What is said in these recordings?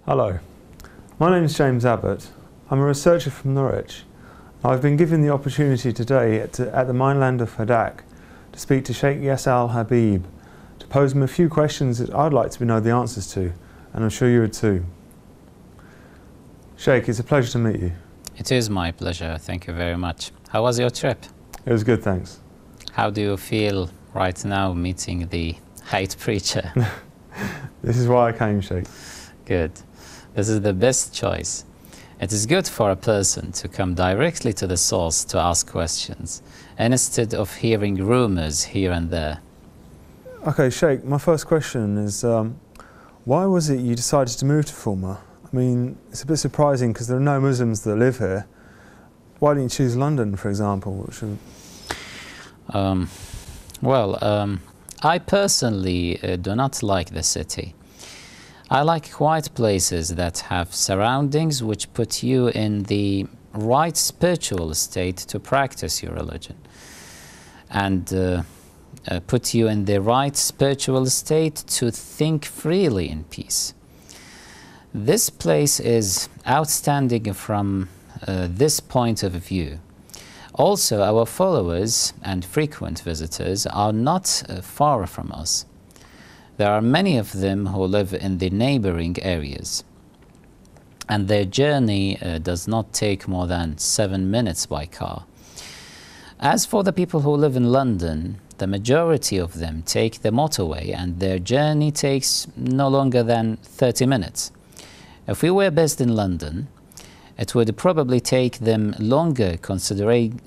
Hello, my name is James Abbott. I'm a researcher from Norwich. I've been given the opportunity today at the Mineland of Hadak to speak to Sheikh Yasser Al-Habib, to pose him a few questions that I'd like to know the answers to, and I'm sure you would too. Sheikh, it's a pleasure to meet you. It is my pleasure, thank you very much. How was your trip? It was good, thanks. How do you feel right now meeting the hate preacher? This is why I came, Sheikh. Good. This is the best choice. It is good for a person to come directly to the source to ask questions, instead of hearing rumors here and there. Okay, Sheikh, my first question is, why was it you decided to move to Fulmer? I mean, it's a bit surprising because there are no Muslims that live here. Why didn't you choose London, for example? I personally do not like the city. I like quiet places that have surroundings which put you in the right spiritual state to practice your religion, and put you in the right spiritual state to think freely in peace. This place is outstanding from this point of view. Also, our followers and frequent visitors are not far from us. There are many of them who live in the neighboring areas, and their journey does not take more than 7 minutes by car. As for the people who live in London, the majority of them take the motorway, and their journey takes no longer than 30 minutes. If we were based in London, it would probably take them longer considering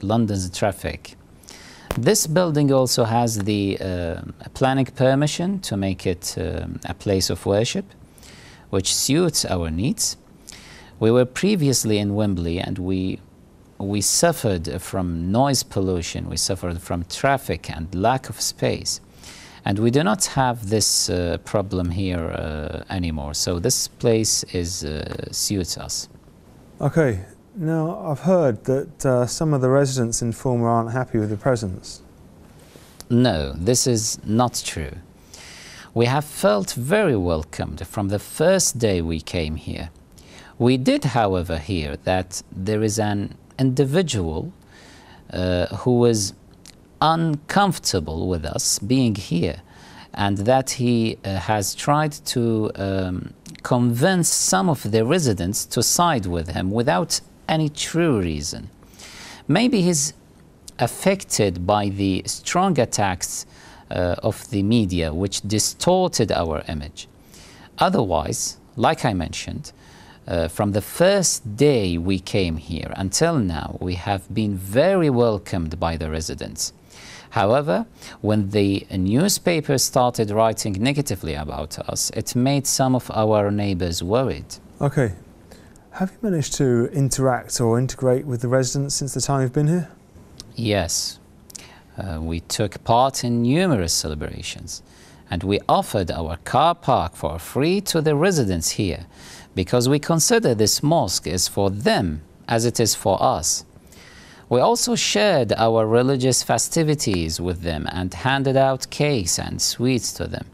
London's traffic. This building also has the planning permission to make it a place of worship, which suits our needs. We were previously in Wembley, and we suffered from noise pollution, we suffered from traffic and lack of space. And we do not have this problem here anymore, so this place suits us. Okay, now I've heard that some of the residents in Fulmer aren't happy with the presence. No, this is not true. We have felt very welcomed from the first day we came here. We did, however, hear that there is an individual who was uncomfortable with us being here, and that he has tried to convince some of the residents to side with him without any true reason. Maybe he's affected by the strong attacks of the media, which distorted our image. Otherwise, like I mentioned, from the first day we came here until now, we have been very welcomed by the residents. However, when the newspapers started writing negatively about us, it made some of our neighbors worried. Okay. Have you managed to interact or integrate with the residents since the time you've been here? Yes. We took part in numerous celebrations, and we offered our car park for free to the residents here, because we consider this mosque is for them as it is for us. We also shared our religious festivities with them and handed out cakes and sweets to them.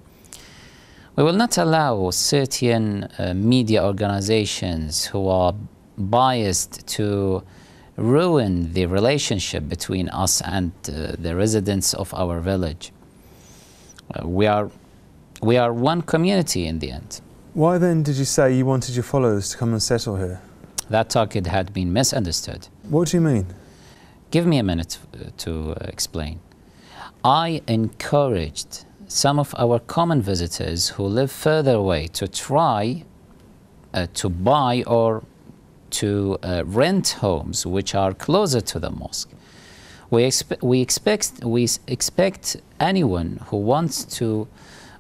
We will not allow certain media organizations who are biased to ruin the relationship between us and the residents of our village. We are one community in the end. Why then did you say you wanted your followers to come and settle here? That target had been misunderstood. What do you mean? Give me a minute to explain. I encouraged some of our common visitors who live further away to try to buy or to rent homes which are closer to the mosque. We expect anyone who wants to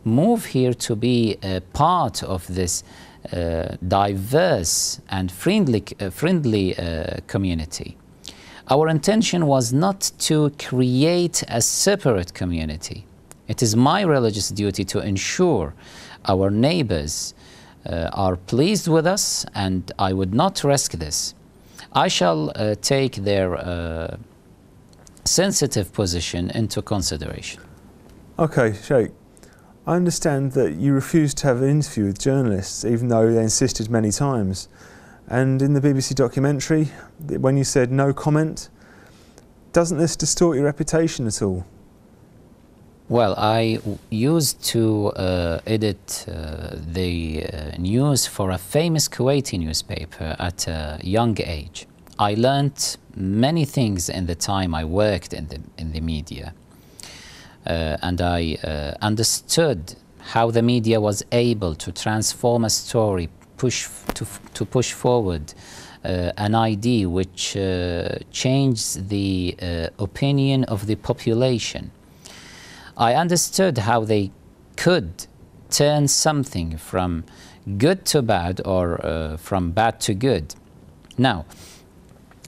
move here to be a part of this diverse and friendly community. Our intention was not to create a separate community. It is my religious duty to ensure our neighbors are pleased with us, and I would not risk this. I shall take their sensitive position into consideration. Okay, Sheikh. I understand that you refused to have an interview with journalists, even though they insisted many times. And in the BBC documentary, when you said no comment, doesn't this distort your reputation at all? Well, I used to edit the news for a famous Kuwaiti newspaper at a young age. I learned many things in the time I worked in the media. And I understood how the media was able to transform a story, to push forward an idea which changed the opinion of the population. I understood how they could turn something from good to bad, or from bad to good. Now,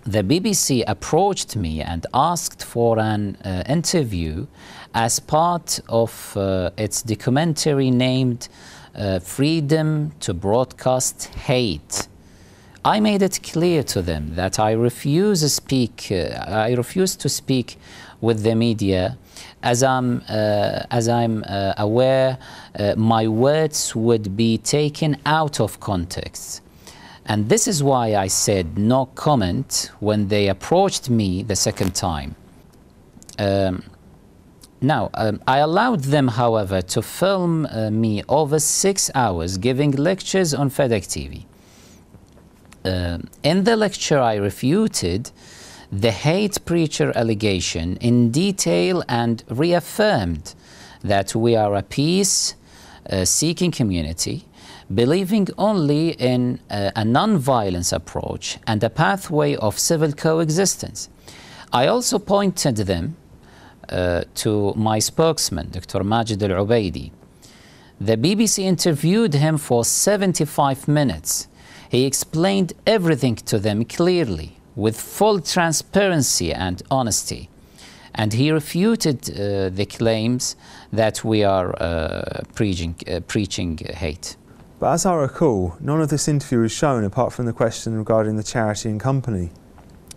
the BBC approached me and asked for an interview as part of its documentary named Freedom to Broadcast Hate. I made it clear to them that I refuse to speak with the media, as I'm aware my words would be taken out of context. And this is why I said no comment when they approached me the second time. I allowed them, however, to film me over 6 hours giving lectures on FEDEC TV. In the lecture, I refuted the hate preacher allegation in detail and reaffirmed that we are a peace-seeking community, believing only in a non-violence approach and a pathway of civil coexistence. I also pointed them to my spokesman, Dr. Majid Al-Ubaidi. The BBC interviewed him for 75 minutes. He explained everything to them clearly, with full transparency and honesty. And he refuted the claims that we are preaching hate. But as I recall, none of this interview was shown apart from the question regarding the charity and company.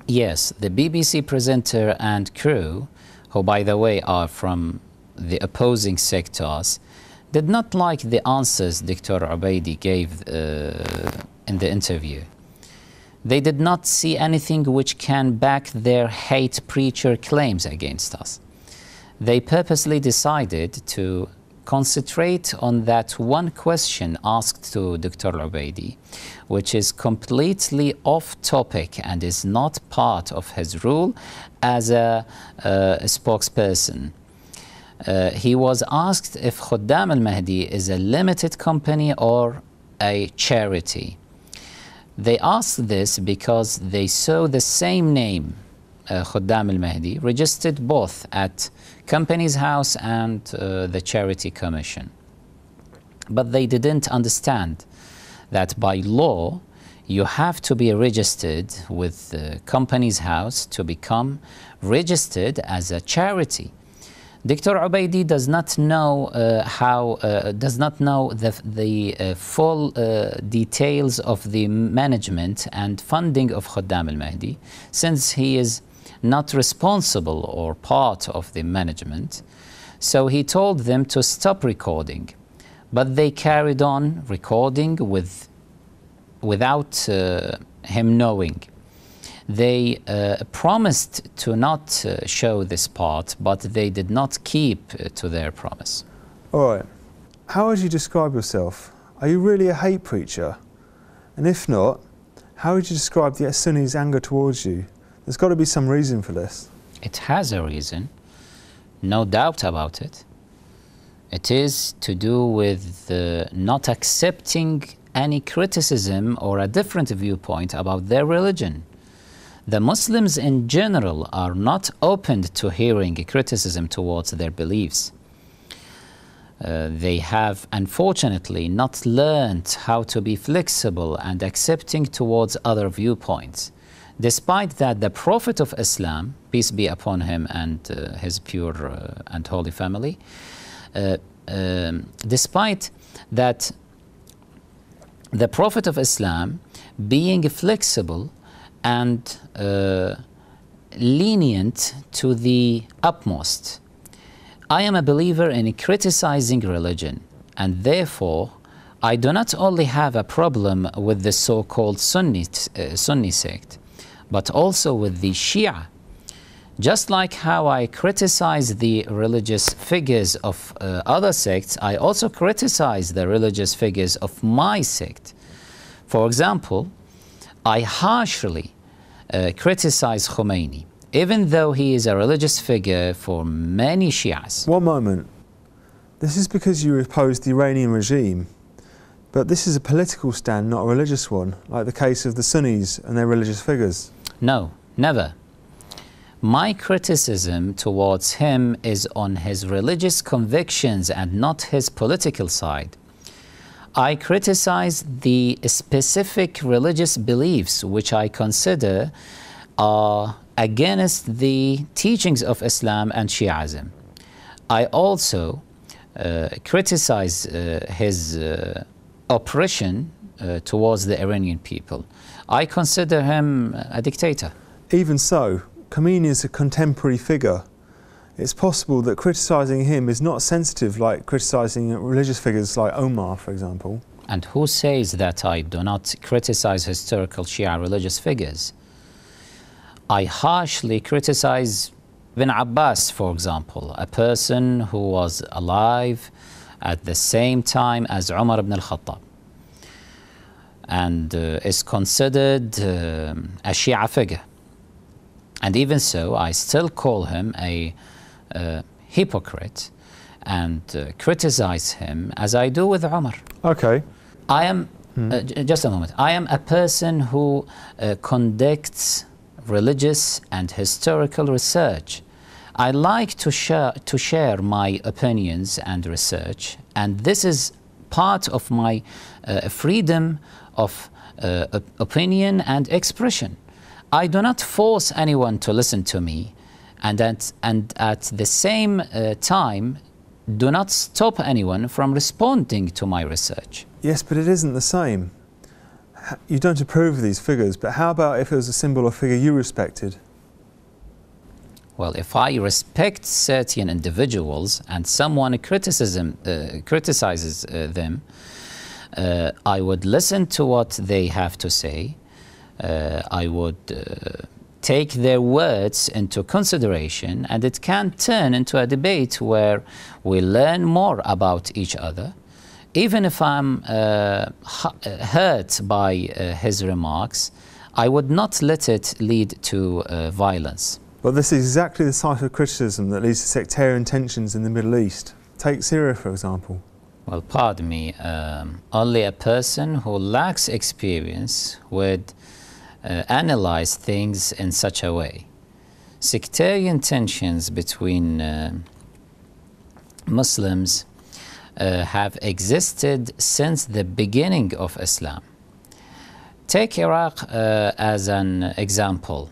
Yes, the BBC presenter and crew, who by the way are from the opposing sectors, did not like the answers Dr. Ubaidi gave in the interview. They did not see anything which can back their hate preacher claims against us. They purposely decided to concentrate on that one question asked to Dr. Ubaidi, which is completely off topic and is not part of his role as a spokesperson. He was asked if Khuddam al-Mahdi is a limited company or a charity. They asked this because they saw the same name, Khuddam al-Mahdi, registered both at Companies House and the Charity Commission. But they didn't understand that by law you have to be registered with the Companies House to become registered as a charity. Dr. Ubaidi does not know the full details of the management and funding of Khuddam al-Mahdi, since he is not responsible or part of the management. So he told them to stop recording, but they carried on recording without him knowing. They promised to not show this part, but they did not keep to their promise. All right. How would you describe yourself? Are you really a hate preacher? And if not, how would you describe the Sunnis' anger towards you? There's got to be some reason for this. It has a reason, no doubt about it. It is to do with not accepting any criticism or a different viewpoint about their religion. The Muslims in general are not open to hearing criticism towards their beliefs. They have unfortunately not learned how to be flexible and accepting towards other viewpoints. Despite that, the Prophet of Islam, peace be upon him and his pure and holy family, despite that the Prophet of Islam being flexible and lenient to the utmost, I am a believer in criticizing religion, and therefore I do not only have a problem with the so-called Sunni sect, but also with the Shia. Just like how I criticize the religious figures of other sects, I also criticize the religious figures of my sect. For example, I harshly criticize Khomeini, even though he is a religious figure for many Shias. One moment. This is because you oppose the Iranian regime, but this is a political stand, not a religious one, like the case of the Sunnis and their religious figures. No, never. My criticism towards him is on his religious convictions and not his political side. I criticize the specific religious beliefs which I consider are against the teachings of Islam and Shi'ism. I also criticize his oppression towards the Iranian people. I consider him a dictator. Even so, Khomeini is a contemporary figure. It's possible that criticising him is not sensitive like criticising religious figures like Omar, for example. And who says that I do not criticize historical Shia religious figures? I harshly criticize Ibn Abbas, for example, a person who was alive at the same time as Umar ibn al-Khattab, and is considered a Shia figure. And even so, I still call him a hypocrite and criticize him as I do with Umar. Okay. I am, just a moment, I am a person who conducts religious and historical research. I like to share my opinions and research, and this is part of my freedom of opinion and expression. I do not force anyone to listen to me, and at the same time do not stop anyone from responding to my research. Yes, but it isn't the same. You don't approve of these figures, but how about if it was a symbol or figure you respected? Well, if I respect certain individuals and someone criticizes them, I would listen to what they have to say. I would take their words into consideration, and it can turn into a debate where we learn more about each other. Even if I'm hurt by his remarks, I would not let it lead to violence. Well, this is exactly the type of criticism that leads to sectarian tensions in the Middle East. Take Syria, for example. Well, pardon me, only a person who lacks experience would analyze things in such a way. Sectarian tensions between Muslims have existed since the beginning of Islam. Take Iraq as an example.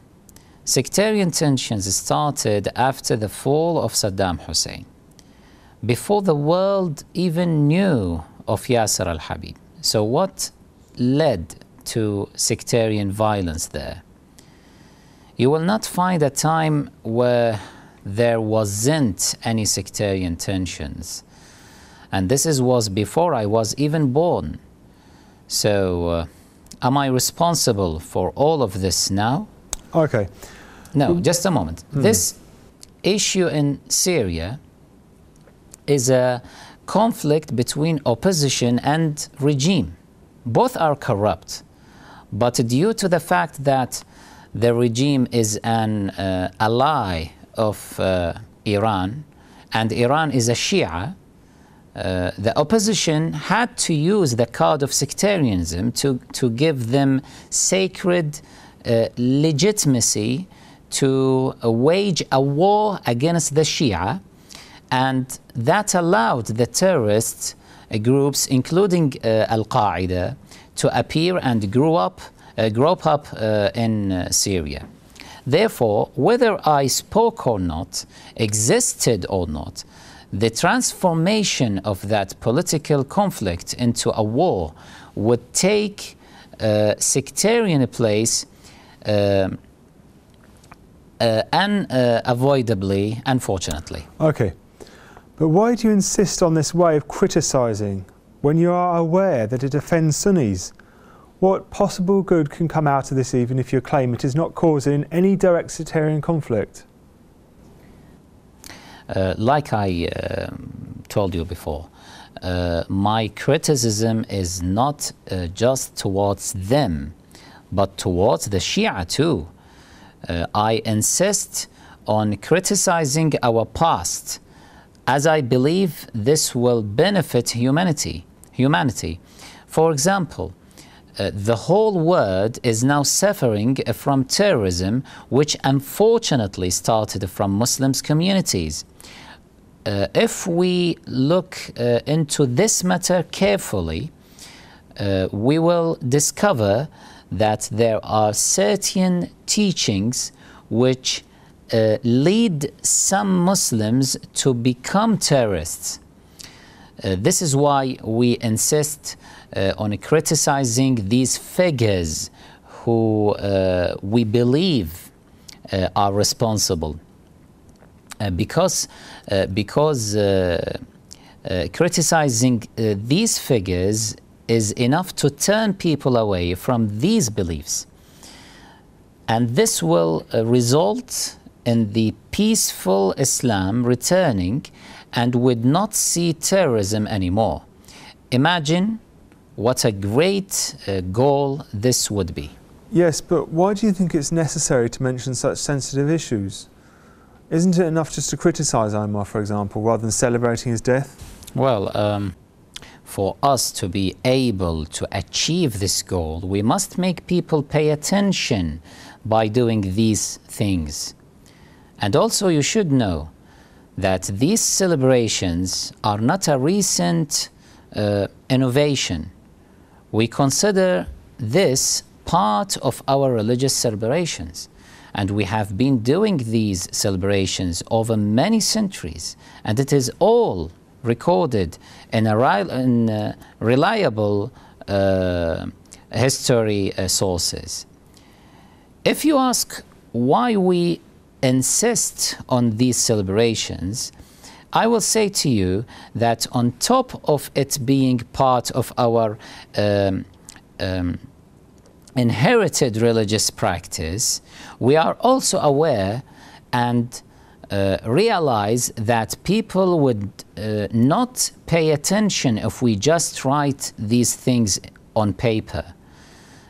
Sectarian tensions started after the fall of Saddam Hussein, before the world even knew of Yasser Al-Habib. So what led to sectarian violence there? You will not find a time where there wasn't any sectarian tensions. And this was before I was even born. So am I responsible for all of this now? Okay. No, just a moment. This issue in Syria is a conflict between opposition and regime. Both are corrupt, but due to the fact that the regime is an ally of Iran, and Iran is a Shia, the opposition had to use the card of sectarianism to give them sacred legitimacy to wage a war against the Shia, and that allowed the terrorist groups, including Al-Qaeda, to appear and grow up in Syria. Therefore, whether I spoke or not, existed or not, the transformation of that political conflict into a war would take sectarian place unavoidably, unfortunately. Okay. But why do you insist on this way of criticising when you are aware that it offends Sunnis? What possible good can come out of this even if you claim it is not causing any direct sectarian conflict? Like I told you before, my criticism is not just towards them, but towards the Shia too. I insist on criticizing our past, as I believe this will benefit humanity. For example, the whole world is now suffering from terrorism, which unfortunately started from Muslims communities. If we look into this matter carefully, we will discover that there are certain teachings which lead some Muslims to become terrorists. This is why we insist on criticizing these figures who we believe are responsible. Because criticizing these figures is enough to turn people away from these beliefs. And this will result in the peaceful Islam returning and would not see terrorism anymore. Imagine what a great goal this would be. Yes, but why do you think it's necessary to mention such sensitive issues? Isn't it enough just to criticise Omar, for example, rather than celebrating his death? Well, for us to be able to achieve this goal, we must make people pay attention by doing these things. And also you should know that these celebrations are not a recent innovation. We consider this part of our religious celebrations. And we have been doing these celebrations over many centuries. And it is all recorded in reliable history sources. If you ask why we insist on these celebrations, I will say to you that on top of it being part of our inherited religious practice, we are also aware and realize that people would not pay attention if we just write these things on paper.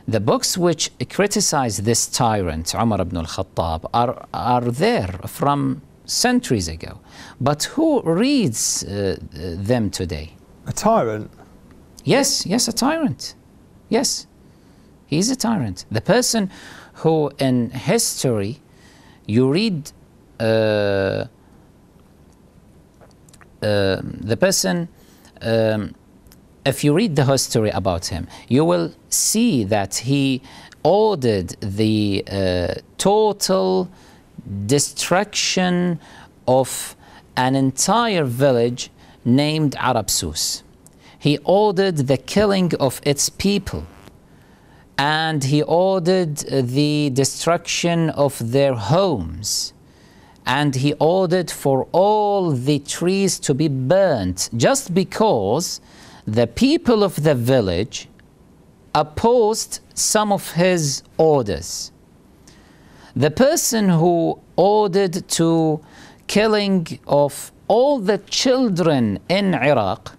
The books which criticize this tyrant, Umar ibn al-Khattab, are there from centuries ago. But who reads them today? A tyrant? Yes, a tyrant. Yes, he's a tyrant. The person who in history you read if you read the history about him, you will see that he ordered the total destruction of an entire village named Arabsus. He ordered the killing of its people, and he ordered the destruction of their homes, and he ordered for all the trees to be burnt just because the people of the village opposed some of his orders. The person who ordered to killing of all the children in Iraq,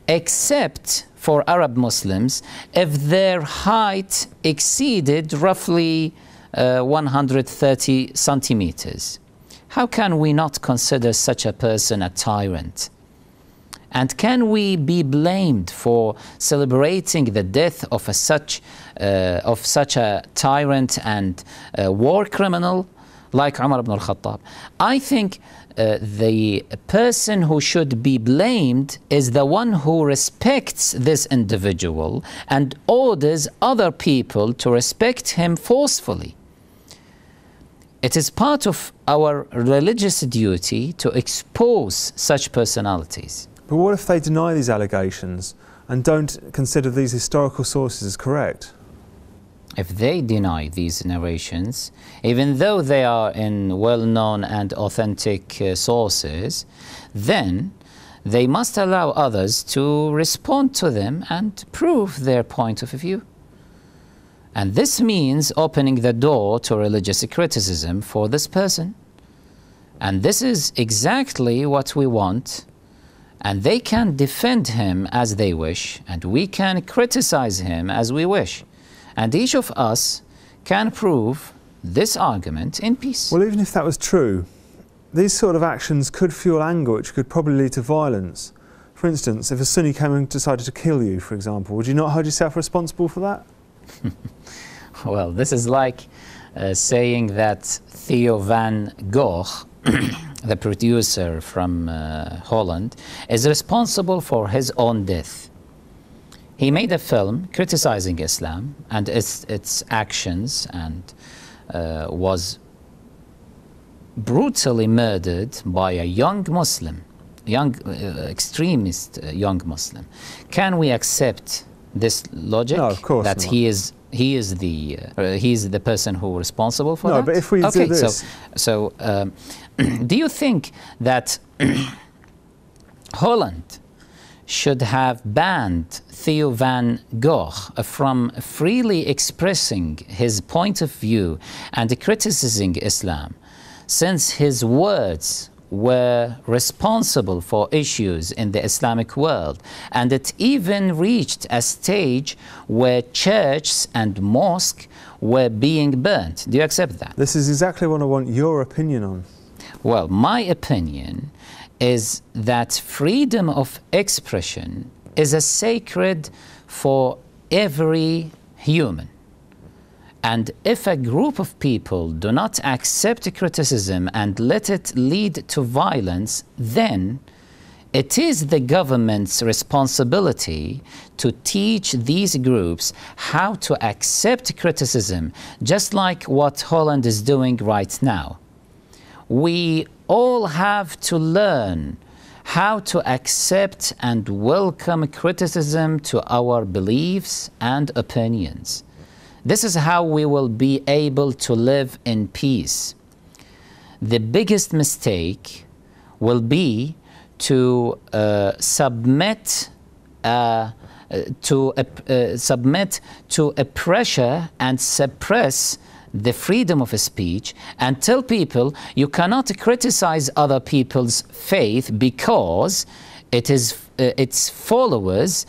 except for Arab Muslims, if their height exceeded roughly 130 centimeters. How can we not consider such a person a tyrant? And can we be blamed for celebrating the death of such a tyrant and war criminal like Umar ibn al-Khattab? I think the person who should be blamed is the one who respects this individual and orders other people to respect him forcefully. It is part of our religious duty to expose such personalities. But what if they deny these allegations and don't consider these historical sources as correct? If they deny these narrations, even though they are in well-known and authentic sources, then they must allow others to respond to them and prove their point of view. And this means opening the door to religious criticism for this person. And this is exactly what we want. And they can defend him as they wish, and we can criticize him as we wish. And each of us can prove this argument in peace. Well, even if that was true, these sort of actions could fuel anger, which could probably lead to violence. For instance, if a Sunni came and decided to kill you, for example, would you not hold yourself responsible for that? Well, this is like saying that Theo van Gogh, the producer from Holland, is responsible for his own death. He made a film criticizing Islam and its actions, and was brutally murdered by a young Muslim, extremist young Muslim. Can we accept this logic? No, of course that not. He is the person who is responsible for that? No, but if we do this... So do you think that Holland should have banned Theo van Gogh from freely expressing his point of view and criticizing Islam, since his words were responsible for issues in the Islamic world, and it even reached a stage where churches and mosques were being burnt? Do you accept that? This is exactly what I want your opinion on. Well, my opinion is that freedom of expression is a sacred for every human. And if a group of people do not accept criticism and let it lead to violence, then it is the government's responsibility to teach these groups how to accept criticism, just like what Holland is doing right now. We all have to learn how to accept and welcome criticism to our beliefs and opinions. This is how we will be able to live in peace. The biggest mistake will be to submit to a pressure and suppress the freedom of speech and tell people you cannot criticize other people's faith because its followers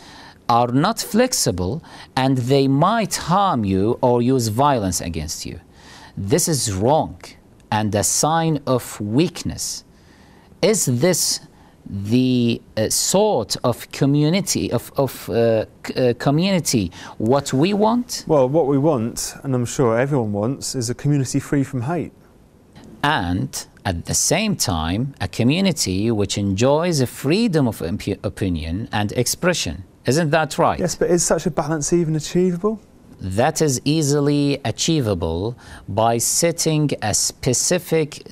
are not flexible and they might harm you or use violence against you. This is wrong and a sign of weakness. Is this the sort of community community what we want? Well, what we want, and I'm sure everyone wants, is a community free from hate. And at the same time, a community which enjoys a freedom of opinion and expression. Isn't that right? Yes, but is such a balance even achievable? That is easily achievable by setting a specific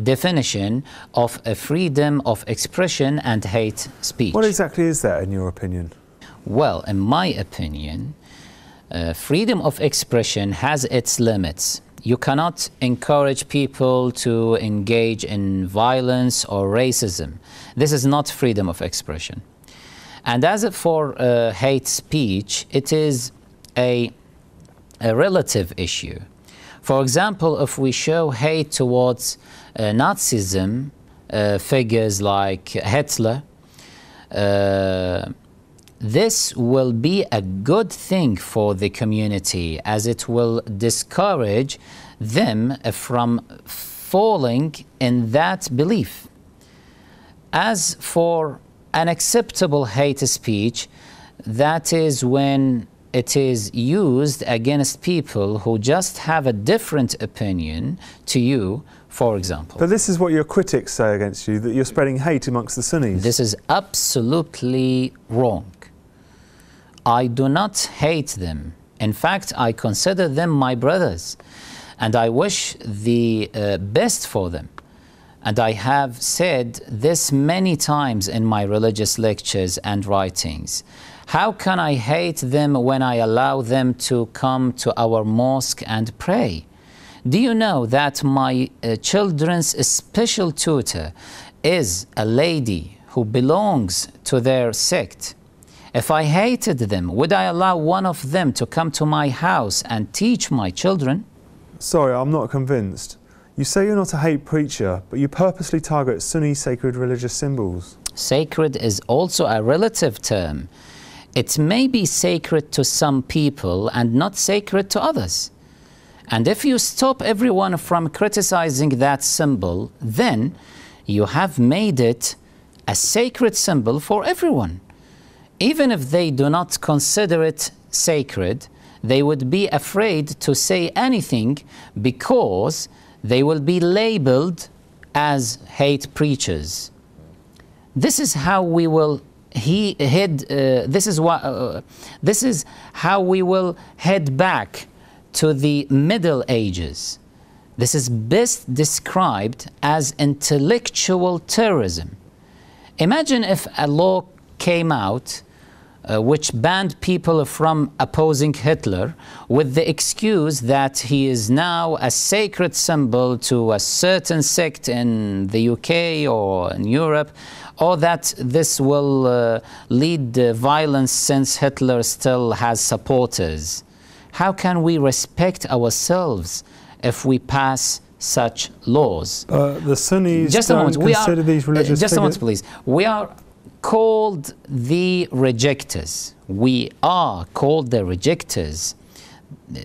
definition of a freedom of expression and hate speech. What exactly is that in your opinion? Well, in my opinion, freedom of expression has its limits. You cannot encourage people to engage in violence or racism. This is not freedom of expression. And as for hate speech, it is a relative issue. For example, if we show hate towards Nazism, figures like Hitler, this will be a good thing for the community, as it will discourage them from falling in that belief. As for unacceptable hate speech, that is when it is used against people who just have a different opinion to you, for example. But this is what your critics say against you, that you're spreading hate amongst the Sunnis. This is absolutely wrong. I do not hate them. In fact, I consider them my brothers, and I wish the best for them. And I have said this many times in my religious lectures and writings. How can I hate them when I allow them to come to our mosque and pray? Do you know that my children's special tutor is a lady who belongs to their sect, if I hated them, would I allow one of them to come to my house and teach my children? Sorry, I'm not convinced. You say you're not a hate preacher, but you purposely target Sunni sacred religious symbols. Sacred is also a relative term. It may be sacred to some people and not sacred to others. And if you stop everyone from criticizing that symbol, then you have made it a sacred symbol for everyone. Even if they do not consider it sacred, they would be afraid to say anything because they will be labeled as hate preachers. This is how we will this is how we will head back to the Middle Ages. This is best described as intellectual terrorism. Imagine if a law came out which banned people from opposing Hitler with the excuse that he is now a sacred symbol to a certain sect in the UK or in Europe, or that this will lead to violence since Hitler still has supporters. How can we respect ourselves if we pass such laws? The Sunnis just a moment. consider these religious Just figures? a moment, please. We are called the rejectors. We are called the rejectors.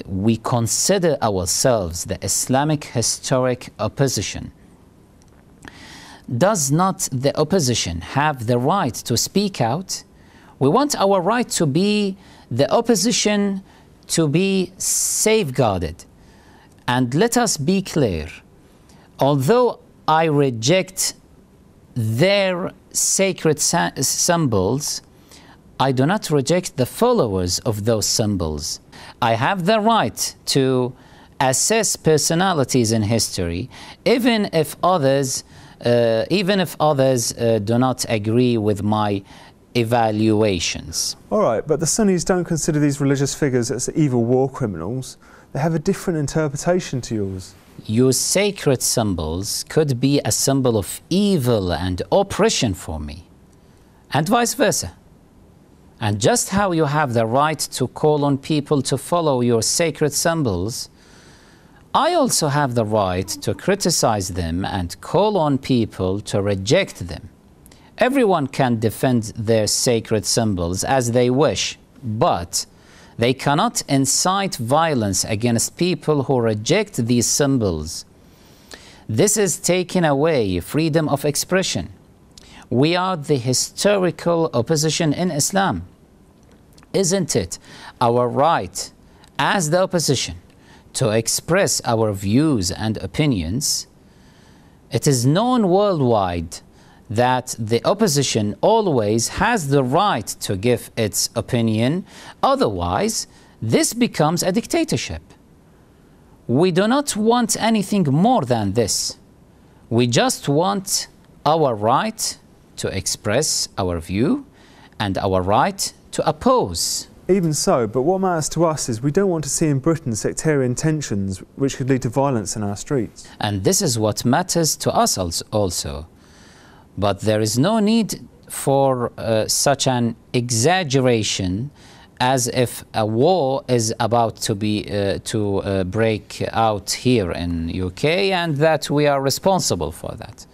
We consider ourselves the Islamic historic opposition. Does not the opposition have the right to speak out? We want our right to be the opposition to be safeguarded. And let us be clear, although I reject their sacred symbols, I do not reject the followers of those symbols. I have the right to assess personalities in history, even if others do not agree with my evaluations. All right, but the Sunnis don't consider these religious figures as evil war criminals. They have a different interpretation to yours. Your sacred symbols could be a symbol of evil and oppression for me, and vice versa. And just how you have the right to call on people to follow your sacred symbols, I also have the right to criticize them and call on people to reject them. Everyone can defend their sacred symbols as they wish, but they cannot incite violence against people who reject these symbols. This is taking away freedom of expression. We are the historical opposition in Islam. Isn't it our right as the opposition to express our views and opinions? It is known worldwide that the opposition always has the right to give its opinion. Otherwise, this becomes a dictatorship. We do not want anything more than this. We just want our right to express our view and our right to oppose. Even so, but what matters to us is we don't want to see in Britain sectarian tensions which could lead to violence in our streets. And this is what matters to us also. But there is no need for such an exaggeration as if a war is about to break out here in UK and that we are responsible for that.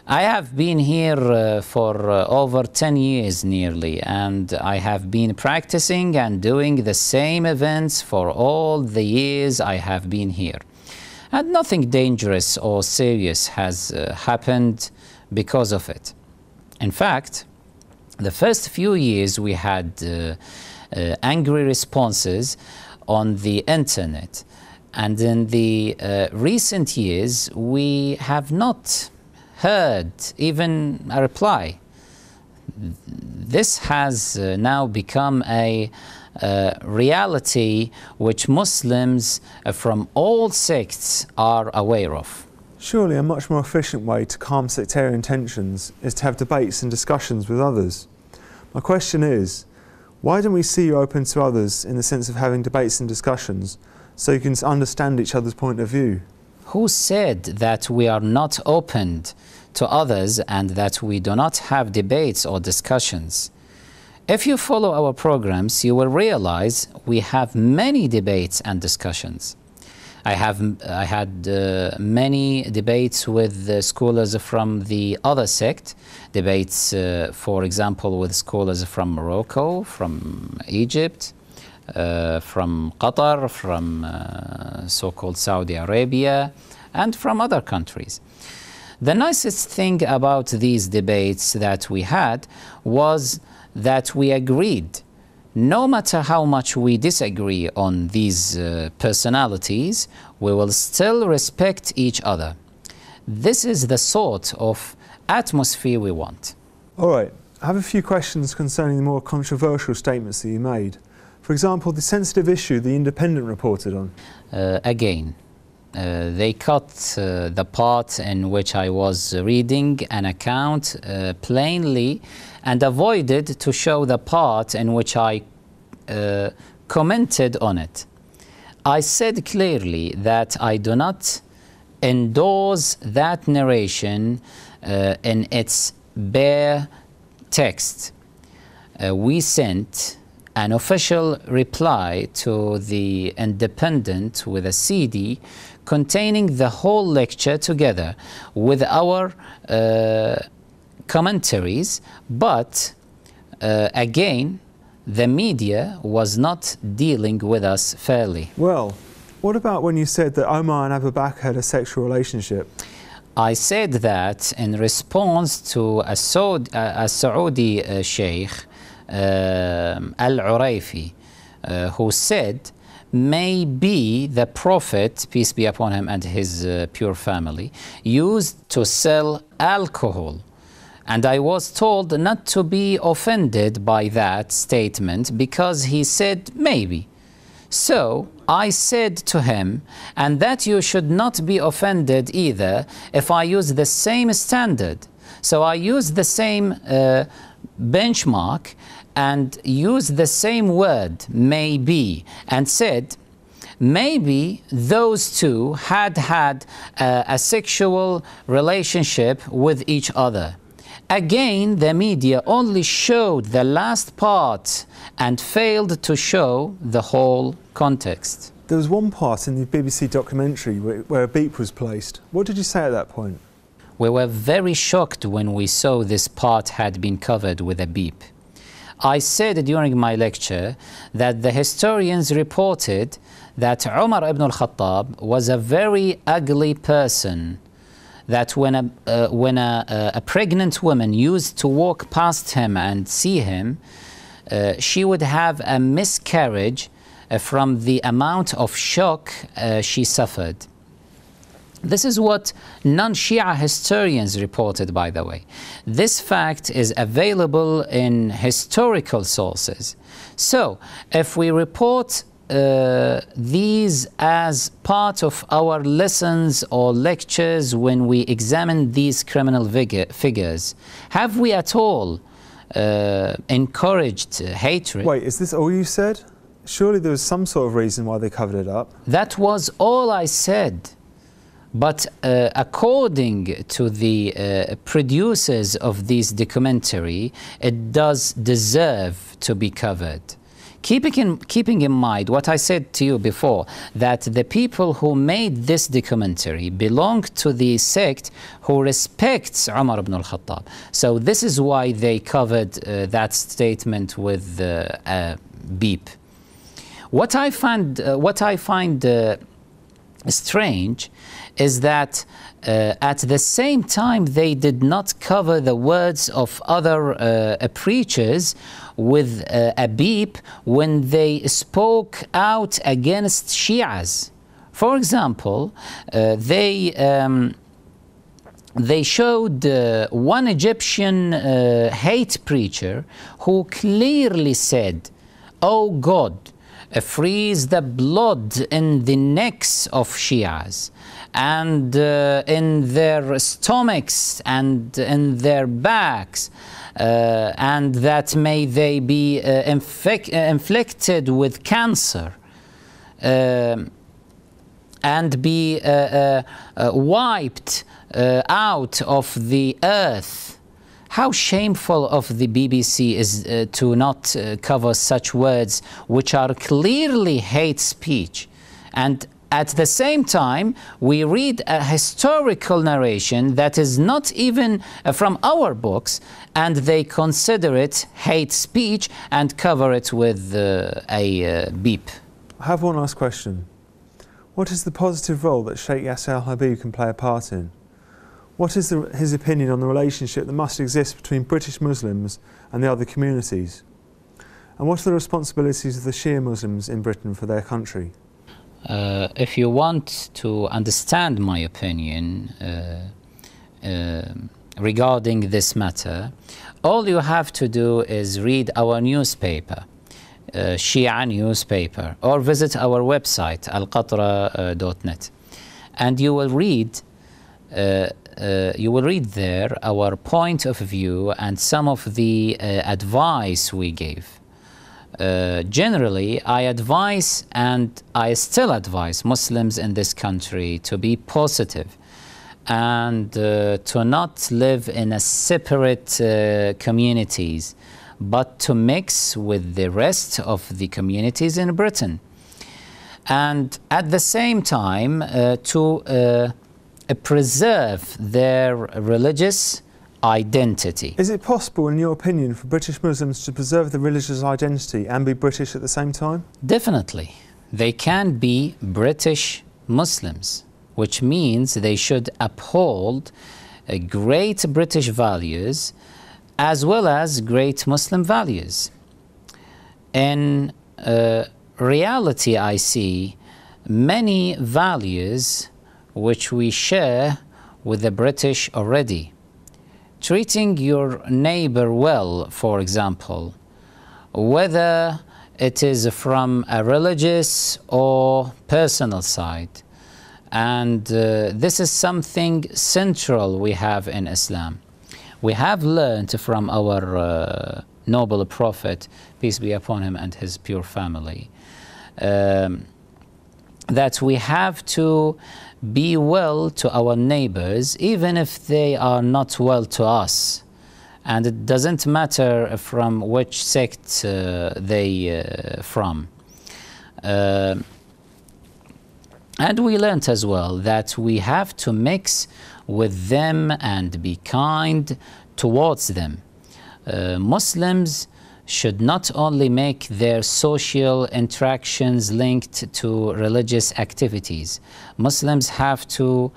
I have been here for over 10 years nearly, and I have been practicing and doing the same events for all the years I have been here. And nothing dangerous or serious has happened because of it. In fact, the first few years we had angry responses on the internet, and in the recent years we have not heard even a reply. This has now become a reality which Muslims from all sects are aware of. Surely a much more efficient way to calm sectarian tensions is to have debates and discussions with others. My question is, why don't we see you open to others in the sense of having debates and discussions so you can understand each other's point of view? Who said that we are not opened to others and that we do not have debates or discussions? If you follow our programs, you will realize we have many debates and discussions. I had many debates with scholars from the other sect, debates, for example, with scholars from Morocco, from Egypt, from Qatar, from so-called Saudi Arabia, and from other countries. The nicest thing about these debates that we had was that we agreed, no matter how much we disagree on these personalities, we will still respect each other. This is the sort of atmosphere we want. All right, I have a few questions concerning the more controversial statements that you made. For example, the sensitive issue the Independent reported on. They cut the part in which I was reading an account plainly and avoided to show the part in which I commented on it. I said clearly that I do not endorse that narration in its bare text. We sent an official reply to the Independent with a CD containing the whole lecture together with our commentaries, but again, the media was not dealing with us fairly. Well, what about when you said that Omar and Abu Bakr had a sexual relationship? I said that in response to a Saudi sheikh, Al-Karaawi, who said, maybe the Prophet, peace be upon him and his pure family, used to sell alcohol. And I was told not to be offended by that statement because he said maybe. So I said to him, and that you should not be offended either if I use the same standard. So I used the same benchmark and used the same word, maybe, and said, maybe those two had a sexual relationship with each other. Again, the media only showed the last part and failed to show the whole context. There was one part in the BBC documentary where a beep was placed. What did you say at that point? We were very shocked when we saw this part had been covered with a beep. I said during my lecture that the historians reported that Umar ibn al-Khattab was a very ugly person, that when a pregnant woman used to walk past him and see him, she would have a miscarriage from the amount of shock she suffered. This is what non-Shia historians reported, by the way. This fact is available in historical sources. So, if we report these as part of our lessons or lectures when we examine these criminal figures, have we at all encouraged hatred? Wait, is this all you said? Surely there was some sort of reason why they covered it up. That was all I said. But according to the producers of this documentary, it does deserve to be covered. Keeping in mind what I said to you before, that the people who made this documentary belong to the sect who respects Umar ibn al-Khattab. So this is why they covered that statement with a beep. What I find strange is that at the same time they did not cover the words of other preachers with a beep when they spoke out against Shias. For example, they showed one Egyptian hate preacher who clearly said, "Oh God, freeze the blood in the necks of Shias and in their stomachs and in their backs, and that may they be inflicted with cancer." and be wiped out of the earth. How shameful of the BBC is to not cover such words which are clearly hate speech. And at the same time, we read a historical narration that is not even from our books, and they consider it hate speech and cover it with a beep. I have one last question. What is the positive role that Sheikh Yasser Al-Habib can play a part in? What is his opinion on the relationship that must exist between British Muslims and the other communities? And what are the responsibilities of the Shia Muslims in Britain for their country? If you want to understand my opinion regarding this matter, all you have to do is read our newspaper, Shia newspaper, or visit our website, alqatra.net, and you will read there our point of view and some of the advice we gave. Generally, I advise, and I still advise, Muslims in this country to be positive and to not live in a separate communities, but to mix with the rest of the communities in Britain. And at the same time, to preserve their religious identity. Is it possible, in your opinion, for British Muslims to preserve the religious identity and be British at the same time? Definitely. They can be British Muslims, which means they should uphold great British values as well as great Muslim values. In reality, I see many values which we share with the British already. Treating your neighbor well, for example, whether it is from a religious or personal side. And this is something central we have in Islam. We have learned from our noble Prophet, peace be upon him and his pure family, that we have to be well to our neighbors, even if they are not well to us. And it doesn't matter from which sect they from. And we learned as well that we have to mix with them and be kind towards them. Muslims should not only make their social interactions linked to religious activities. Muslims have to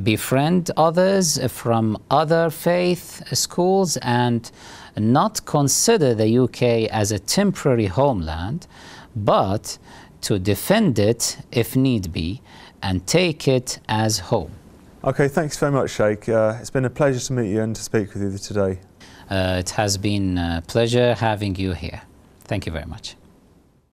befriend others from other faith schools and not consider the UK as a temporary homeland, but to defend it if need be and take it as home. Okay, thanks very much, Sheikh. It's been a pleasure to meet you and to speak with you today. It has been a pleasure having you here. Thank you very much.